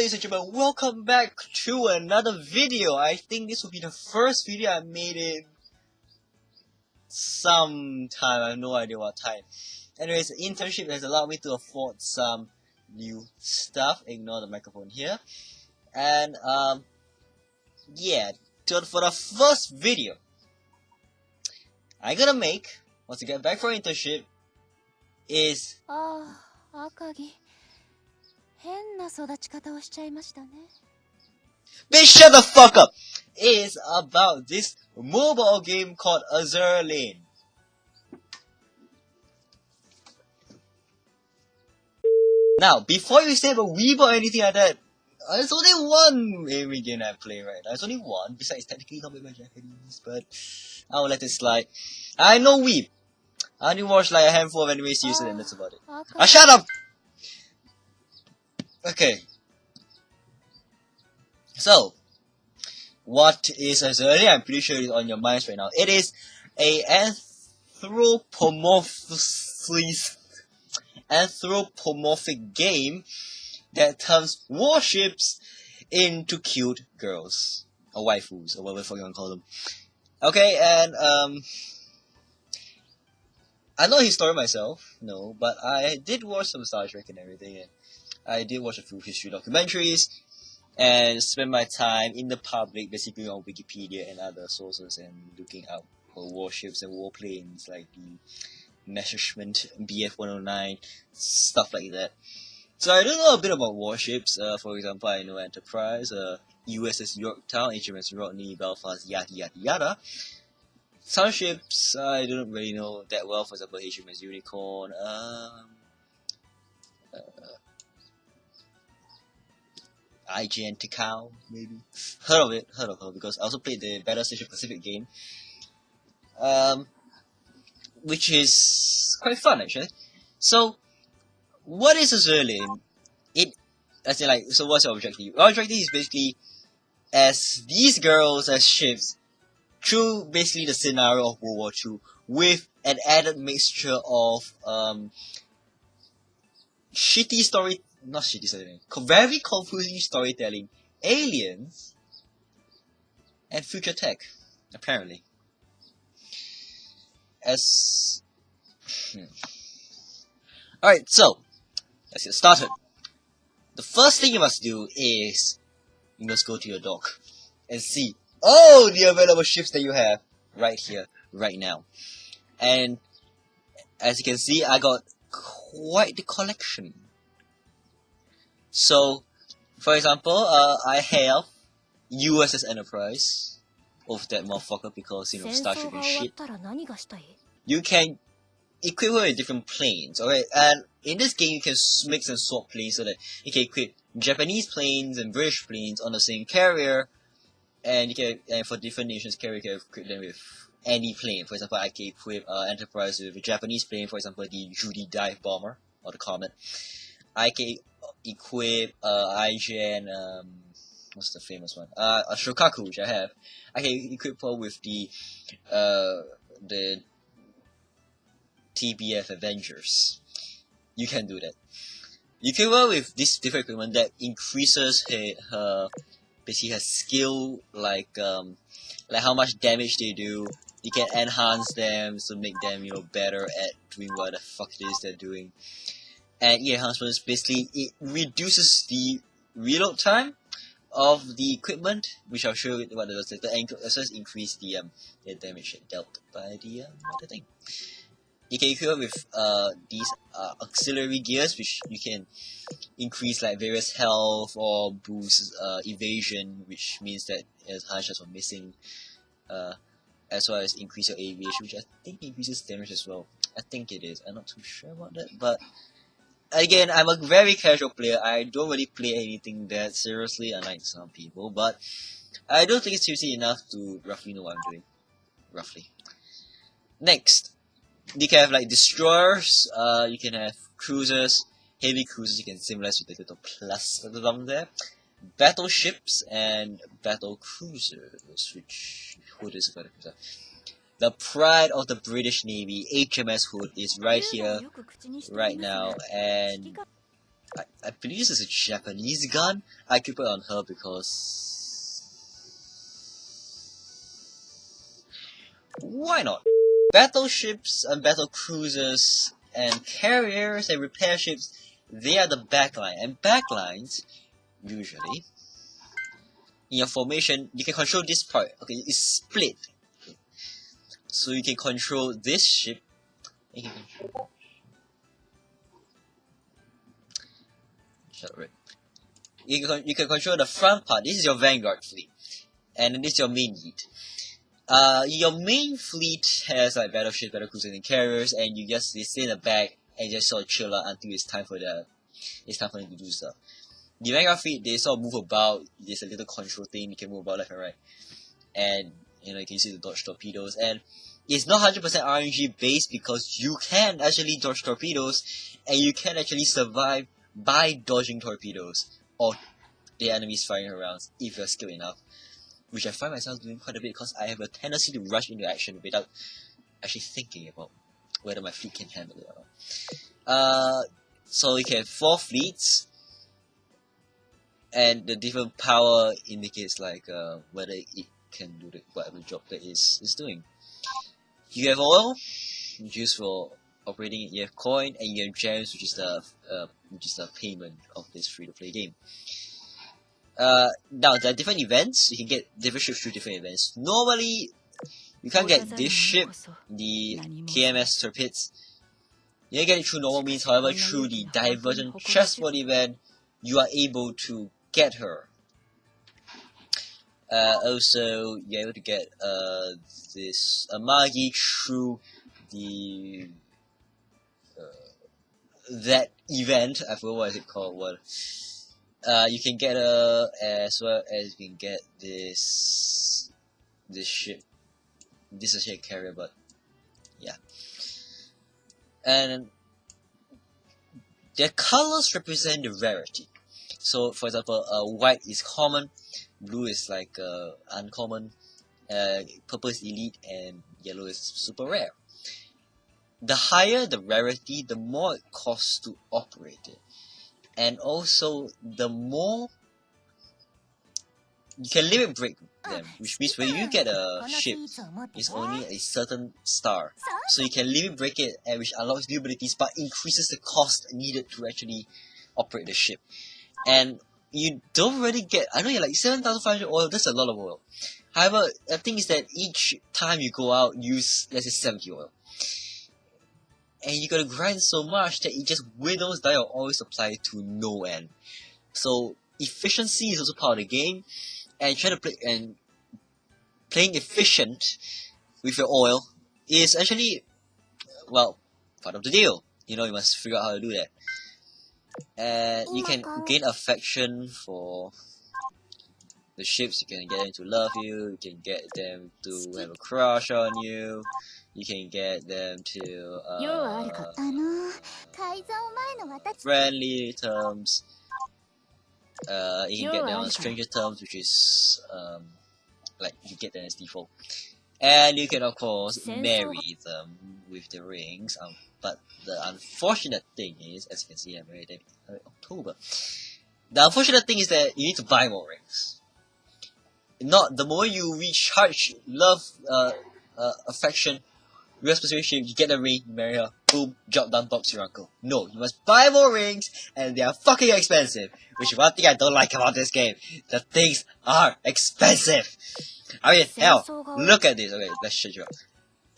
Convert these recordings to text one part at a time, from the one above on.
ladies and gentlemen, welcome back to another video. I think this will be the first video I made in some time. I have no idea what time. Anyways, the internship has allowed me to afford some new stuff. Ignore the microphone here. And yeah, for the first video I'm gonna make once I get back from internship is Bitch, shut the fuck up! Is about this mobile game called Azur. Now, before you say about weeb or anything like that, there's only one anime game I play right now. There's only one, besides technically not with my Japanese, but I will let it slide. I know weeb. I only watch like a handful of anime series and that's about it. Shut up! Okay. So, what is Azur? I'm pretty sure it's on your minds right now. It is a anthropomorphic game that turns warships into cute girls. Or waifus, or whatever the fuck you wanna call them. Okay, and I'm not a historian myself, no, but I did watch some Star Trek and everything, and I did watch a few history documentaries, and spend my time in the public, basically on Wikipedia and other sources, and looking out for warships and warplanes like the Messerschmitt BF-109, stuff like that. So I do know a bit about warships. For example, I know Enterprise, USS Yorktown, HMS Rodney, Belfast, yada yada yada. Some ships I don't really know that well. For example, HMS Unicorn. IGN Tikau, maybe. Heard of her, because I also played the Battlestation Station Pacific game. Which is quite fun actually. So, what is Azur? So what's your objective? Our objective is basically, as these girls as ships, through basically the scenario of World War II, with an added mixture of, very confusing storytelling, aliens, and future tech, apparently. Alright, so, let's get started. The first thing you must do is, you must go to your dock, and see all the available ships that you have, right here, right now. And, as you can see, I got quite the collection. So, for example, I have USS Enterprise. Of that motherfucker, because, you know, Starship and shit. You can equip her with different planes, alright? And in this game, you can mix and swap planes so that you can equip Japanese planes and British planes on the same carrier. And you can, and for different nations' carrier, you can equip them with any plane. For example, I can equip Enterprise with a Japanese plane, for example, the Judy Dive Bomber, or the Comet. I can equip IGN, what's the famous one? A Shokaku, which I have. I can equip her with the TBF Avengers. You can do that. You can equip her with this different equipment that increases her basically her skill, like how much damage they do. You can enhance them to make them, you know, better at doing what the fuck it is they're doing. And enhancements, basically, it reduces the reload time of the equipment, which I'll show you what it does later, and as well as increase the damage dealt by the other thing. You can equip with these auxiliary gears, which you can increase like various health or boost evasion, which means that there's high chance of missing, as well as increase your aviation, which I think increases damage as well. I think it is. I'm not too sure about that, but again, I'm a very casual player. I don't really play anything that seriously, unlike some people, but I don't think it's seriously enough to roughly know what I'm doing. Roughly. Next, you can have like destroyers, you can have cruisers, heavy cruisers, you can symbolize with the little plus at the bottom there, battleships, and battle cruisers, which, Hood is a battle cruiser. The pride of the British Navy, HMS Hood, is right here, right now, and I believe this is a Japanese gun. I keep it on her because why not? Battleships and battle cruisers and carriers and repair ships, they are the backline. And backlines, usually, in your formation, you can control this part. Okay, it's split. So you can control this ship. You can control... Shut up, right? You can control the front part. This is your vanguard fleet. And this is your main fleet. Your main fleet has like battleships, battlecruisers, and carriers, and you just stay in the back and just sort of chill out until it's time for them to do stuff. The vanguard fleet, they sort of move about. There's a little control thing, you can move about left and right, and you can use it to dodge torpedoes. And it's not 100% RNG based because you can actually dodge torpedoes, and you can actually survive by dodging torpedoes or the enemies firing around if you're skilled enough. Which I find myself doing quite a bit because I have a tendency to rush into action without actually thinking about whether my fleet can handle it or not. So you can have 4 fleets, and the different power indicates like whether it can do whatever job that is doing. You have oil, which is used for operating. You have coin, and you have gems, which is the payment of this free-to-play game. Now there are different events. You can get different ships through different events. Normally, you can't get this ship, the KMS Torpedes. You can get it through normal means. However, through the Divergent Chessboard event, you are able to get her. Also, you're able to get this Amagi through the that event. I forgot what is it called. What? You can get as well as you can get this ship. This is a carrier, but yeah. And their colors represent the rarity. So, for example, white is common, blue is like uncommon, purple is elite, and yellow is super rare. The higher the rarity, the more it costs to operate it. And also, the more you can limit break them, which means when you get a ship, it's only a certain star. So you can limit break it, and which unlocks new abilities, but increases the cost needed to actually operate the ship. And you don't really get, I know you're like 7,500 oil, that's a lot of oil. However, the thing is that each time you go out, use, let's say 70 oil. And you gotta grind so much that it just whittles down your oil supply to no end. So efficiency is also part of the game, and playing efficient with your oil is actually, well, part of the deal. You must figure out how to do that. And you can gain affection for the ships. You can get them to love you. You can get them to have a crush on you. You can get them to friendly terms. You can get them on stranger terms, which is like you get them as default. And you can of course marry them with the rings. But the unfortunate thing is, as you can see, I married them in October. The unfortunate thing is that you need to buy more rings. Not the more you recharge love, affection, real specific shape, you get the ring, you marry her, boom, drop down box your uncle. No, you must buy more rings, and they are fucking expensive. Which is one thing I don't like about this game. The things are expensive. I mean, hell, look at this. Okay, let's shut you up.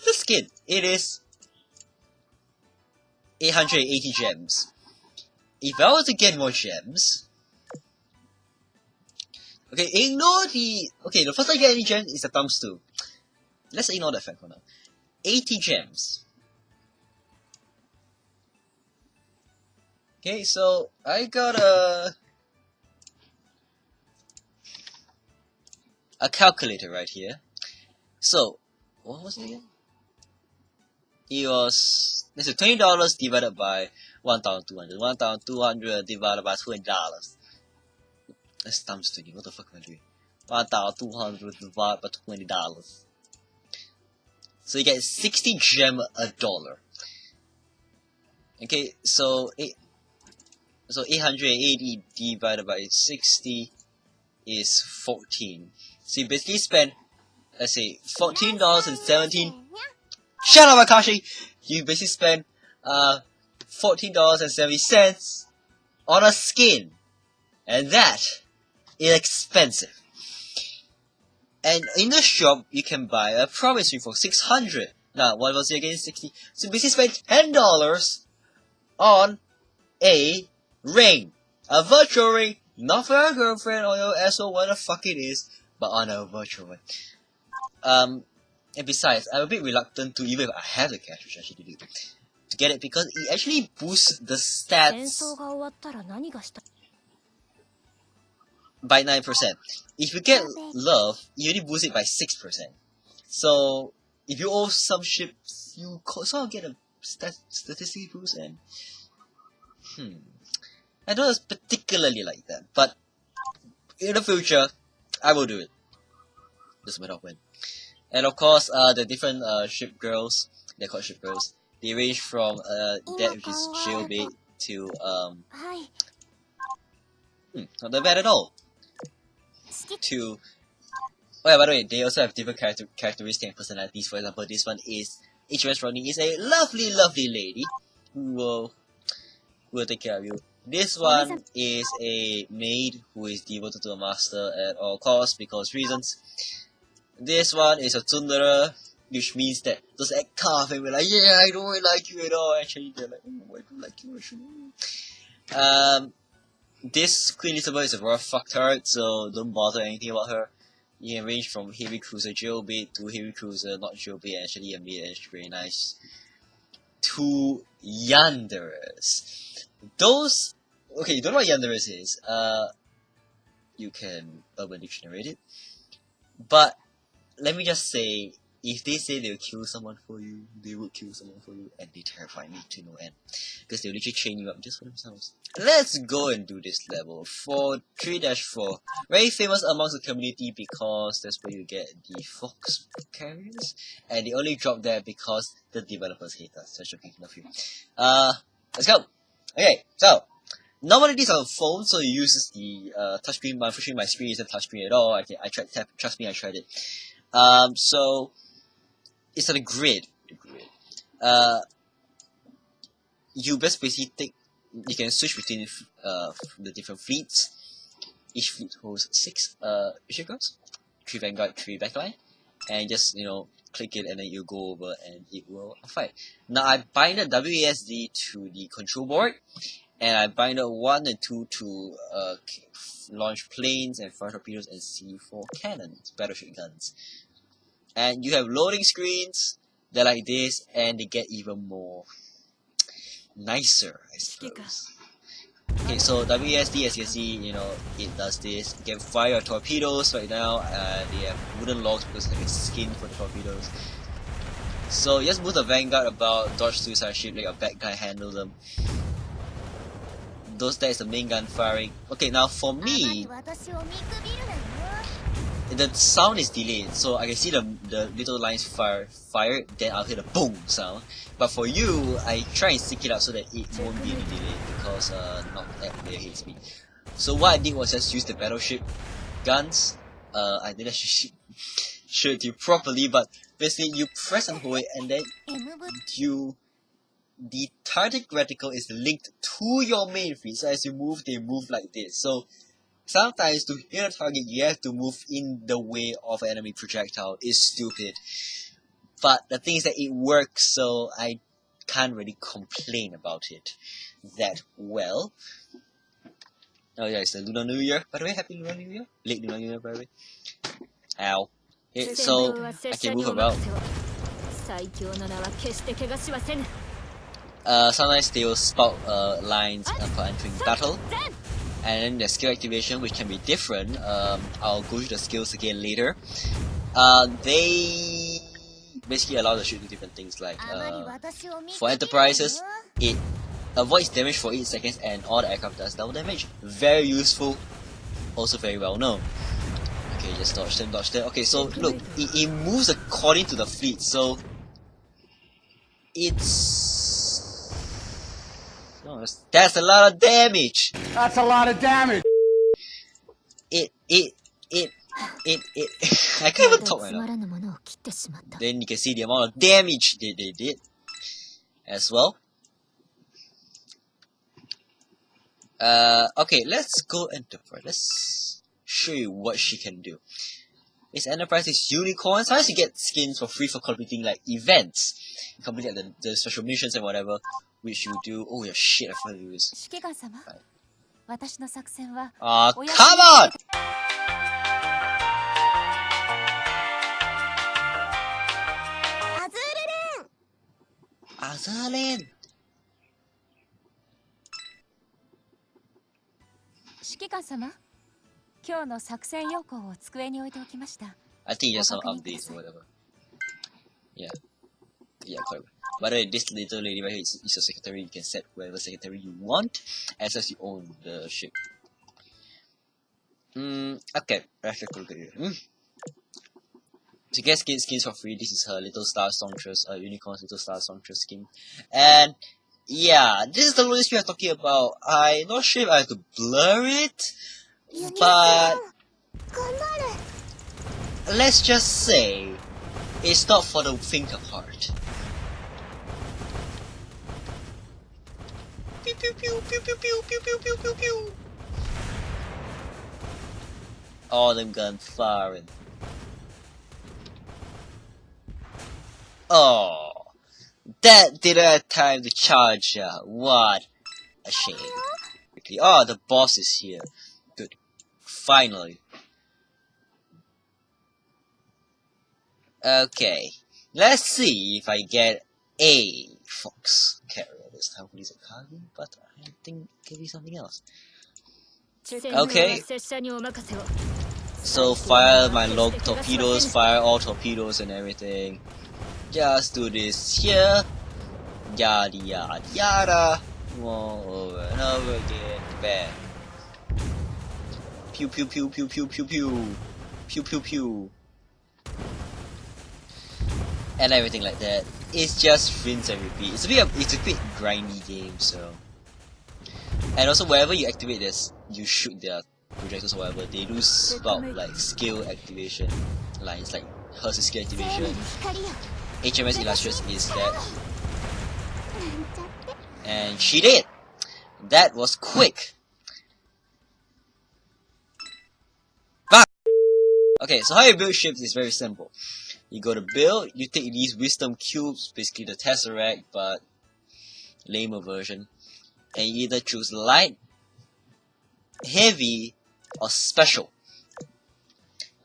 The skin, it is 880 gems. If I were to get more gems, okay, the first time you get any gems is the thumbs too. Let's ignore that fact for now. 80 gems. Okay, so I got a calculator right here. So, what was it again? It was, let's say $20 divided by 1,200. 1,200 divided by $20. That's times 20. What the fuck am I doing? 1,200 divided by $20. So you get 60 gem a dollar. Okay, so So 880 divided by 60 is 14. So you basically spend, let's say, $14.17. Shut up, Akashi! You basically spend $14.70 on a skin, and that is expensive. And in the shop, you can buy a promise ring for $600. Now, what was it again? 60. So you basically spend $10 on a ring, a virtual ring, not for your girlfriend or your asshole, what the fuck it is, but on a virtual one. And besides, I'm a bit reluctant to, even if I have the cash, which I should do, to get it because it actually boosts the stats by 9%. If you get love, you only boost it by 6%. So, if you owe some ships, you sort of get a statistic boost, and I don't particularly like that, but in the future, I will do it. Doesn't matter when. And of course, the different ship girls, they're called ship girls, they range from that which is jailbait to not that bad at all. To oh yeah, by the way, they also have different characteristics and personalities. For example, this one is HMS Rodney is a lovely lady who will take care of you. This one is a maid who is devoted to a master at all costs because reasons. This one is a tsundere, which means that those act tough and we're like, yeah, I don't really like you at all. Actually, they're like, oh, I don't like you actually. This Queen Elizabeth is a rough fucktard, so don't bother anything about her. You can range from heavy cruiser jailbait to heavy cruiser not jailbait, actually a maid, and she's very nice. To yanderers. Those, okay, you don't know what yanderers is. You can Urban Dictionary it. But let me just say, if they say they'll kill someone for you, they would kill someone for you, and they terrify me to no end. Because they'll literally chain you up just for themselves. Let's go and do this level. For 3-4. Very famous amongst the community because that's where you get the Fox carriers. And they only drop there because the developers hate us. So joking, love you. Let's go! Okay, so normally these are on phone, so you use the touchscreen. But unfortunately, my screen isn't touchscreen at all. I tried tap. Trust me, I tried it. So it's on a grid. You best basically take. You can switch between the different fleets. Each fleet holds 6 ship guards, 3 vanguard, 3 backline, and just click it and then you go over and it will fight. Now I bind the WASD to the control board. And I bind up 1 and 2 to launch planes and fire torpedoes and C4 cannons, battleship guns. And you have loading screens, they're like this, and they get even more nicer, I suppose. Okay, so WASD, as you can see, it does this. You can fire your torpedoes right now, they have wooden logs because they have a skin for the torpedoes. So just move the vanguard about, dodge suicide ship, let your back guy handle them. That is the main gun firing. Okay, now for me, the sound is delayed, so I can see the little lines fired, then I'll hear the boom sound. But for you, I try and sync it up so that it won't be any delay because not that player hates me. So what I did was just use the battleship guns. I didn't actually show it to you properly, but basically you press and hold it, and then the target reticle is linked to your main fleet, so as you move, they move like this. So sometimes to hit a target, you have to move in the way of an enemy projectile. It's stupid, but the thing is that it works, so I can't really complain about it that well. Oh yeah, it's the Lunar New Year. By the way, Happy Lunar New Year. Late Lunar New Year, by the way. Ow. Okay, so I can move about. Sometimes they will spout lines for entering battle, and then the skill activation, which can be different. I'll go through the skills again later. They basically allow the ship to do different things, like for enterprises, it avoids damage for 8 seconds and all the aircraft does double damage. Very useful, also very well known. Okay, just dodge them. Okay, so look, it moves according to the fleet, so it's Oh, that's a lot of damage. That's a lot of damage. It. I can't even talk right now. Then you can see the amount of damage they did as well. Okay, let's go Enterprise. Let's show you what she can do. This Enterprise is unicorn. Sometimes you get skins for free for completing like events. You complete like, the special missions and whatever, which you do. Oh yeah, shit! I forgot to do this. Right. Come on! Azur! 指揮官様、今日の作戦要項を机に置いておきました。 I think just some updates or whatever. Yeah, correct. By the way, this little lady right here is your secretary. You can set whatever secretary you want, as long as you own the ship. Okay, let's look at it. To get skins for free, this is her little star songstress, unicorn's little star songstress skin. And yeah, this is the list we are talking about. I'm not sure if I have to blur it, but let's just say it's not for the faint of heart. Pew pew pew pew pew pew pew pew pew pew pew. All them guns firing. Oh, that didn't have time to charge ya. What a shame. Oh, the boss is here. Good. Finally. Okay. Let's see if I get a fox carrier this time. Please a cargo, but I think it could be something else. Okay. So fire my log torpedoes, fire all torpedoes and everything. Just do this here. Yada yada yada. Over and over again. Bam. Pew pew pew pew pew pew pew. Pew pew pew. And everything like that. It's just rinse and repeat. It's a bit grindy game, so. And also wherever you activate this, you shoot their projectors or whatever, they do spout like skill activation. Like it's like hers is skill activation. HMS Illustrious is that. And she did! That was quick! Fuck! Okay, so how you build ships is very simple. You go to build, you take these wisdom cubes, basically the Tesseract, but lamer version. And you either choose light, heavy, or special.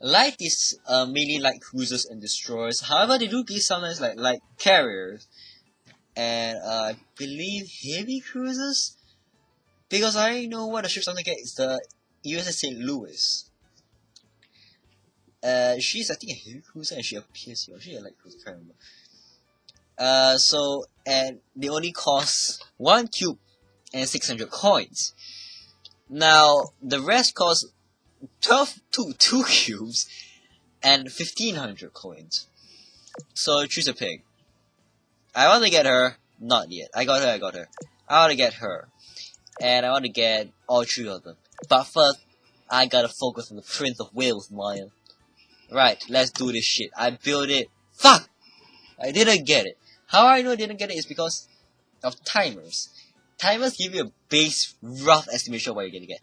Light is mainly light cruisers and destroyers. However, they do give sometimes like light carriers and I believe heavy cruisers. Because I know what the ships I'm gonna get is the USS St. Louis. She's I think a heavy cruiser and she appears here. She a light cruiser, I can't remember. So and they only cost 1 cube and 600 coins. Now the rest cost 2 cubes and 1500 coins. So choose a pick. I want to get her. Not yet. I got her. I want to get her. And I want to get all 3 of them. But first, I gotta focus on the Prince of Wales, Maya. Right, let's do this shit. I built it. Fuck! I didn't get it. How I know I didn't get it is because of timers. Timers give you a base rough estimation of what you're gonna get.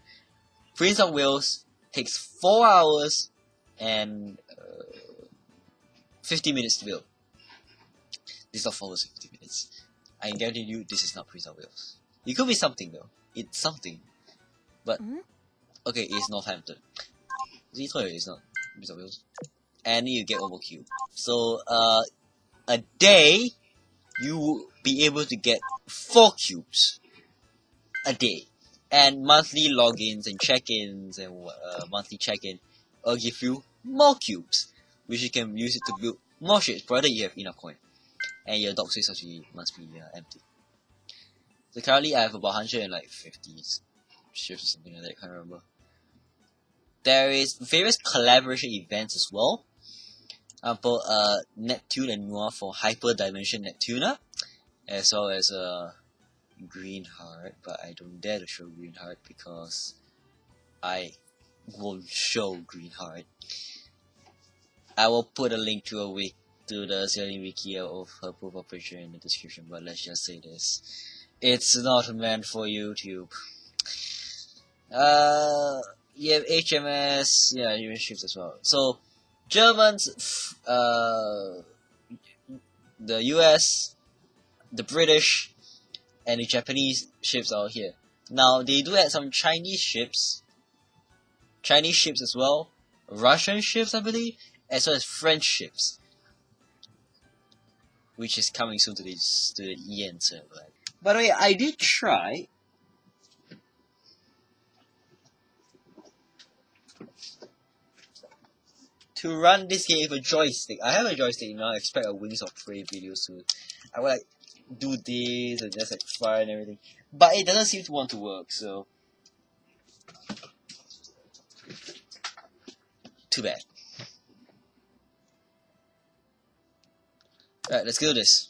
Prince of Wales takes 4 hours and 50 minutes to build. This is not 4 hours and 50 minutes. I can guarantee you this is not Prince of Wales. It could be something though. It's something. But, okay, it's Northampton. It's not Prince of Wales. And you get over Q. So, a day, you will be able to get 4 cubes. A day. And monthly logins and check-ins and monthly check-in will give you more cubes, which you can use it to build more ships, provided you have enough coin. And your dock space must be empty. So currently I have about 150 ships or something like that, I can't remember. There is various collaboration events as well. Example, Neptune and Noir for Hyper Dimension Neptuna, as well as green heart, but I don't dare to show green heart because I won't show green heart. I will put a link to the Sailing Wiki of her profile picture in the description, but let's just say this. It's not meant for YouTube. You have HMS, yeah, human ships as well. So, Germans, the US, the British, and the Japanese ships are here. Now, they do have some Chinese ships as well, Russian ships, I believe, as well as French ships, which is coming soon to the EN server. By the way, I did try to run this game with a joystick. I have a joystick now. I expect a Wings of Prey video soon. I will like do this and just like fire and everything, but it doesn't seem to want to work. So too bad. Alright, let's do this.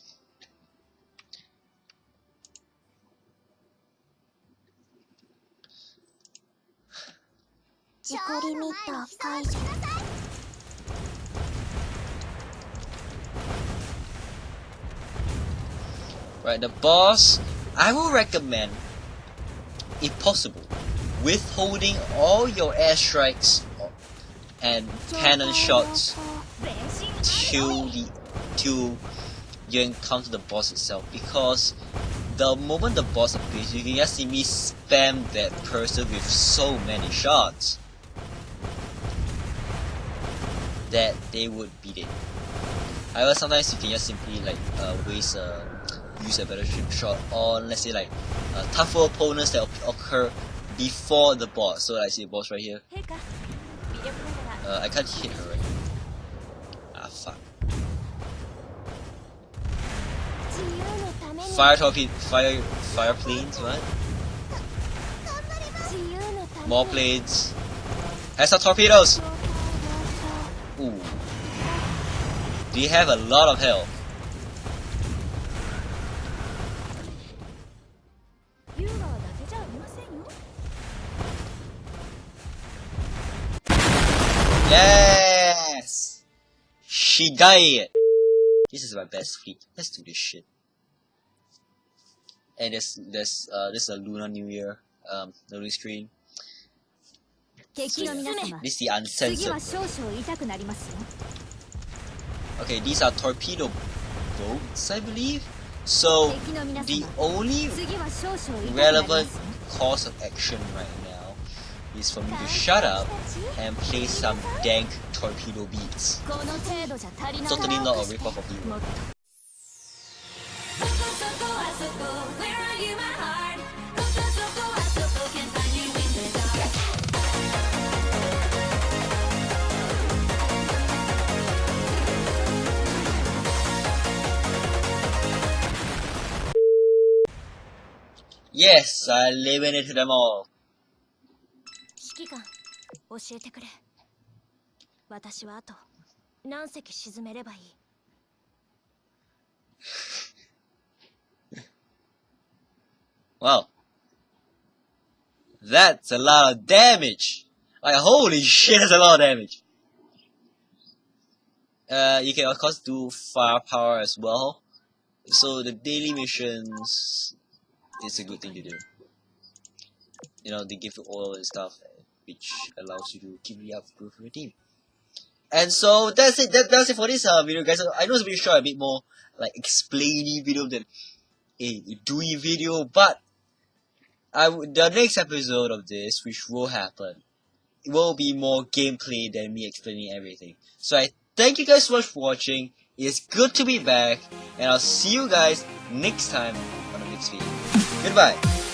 Right, the boss, I will recommend, if possible, withholding all your airstrikes and cannon shots till you encounter the boss itself, because the moment the boss appears, you can just see me spam that person with so many shots that they would beat it. However, sometimes you can just simply like use a battleship shot on, let's say, like tougher opponents that occur before the boss. So I see the boss right here. I can't hit her, right? Ah, fuck. Fire planes, what? More planes. Has some torpedoes! Ooh. Do you have a lot of health? Yes! She died! This is my best fleet. Let's do this shit. And this is a Lunar New Year loading screen. So, yeah. This is the uncensored. Okay, these are torpedo boats, I believe. So the only relevant course of action right now is for me to shut up and play some dank torpedo beats. Totally not a ripoff of you. Yes, I eliminated them all. 指揮官、教えてくれ。私はあと何隻沈めればいい？ Wow. That's a lot of damage. Like, holy shit, that's a lot of damage. You can of course do firepower as well. So the daily missions is a good thing to do. You know, they give you oil and stuff, which allows you to keep up with your team. And so that's it. That's it for this video, guys. I know it's a bit short, a bit more like explaining video than a doing video, but the next episode of this, which will happen, it will be more gameplay than me explaining everything. So I thank you guys so much for watching. It's good to be back, and I'll see you guys next time on the next video. Goodbye.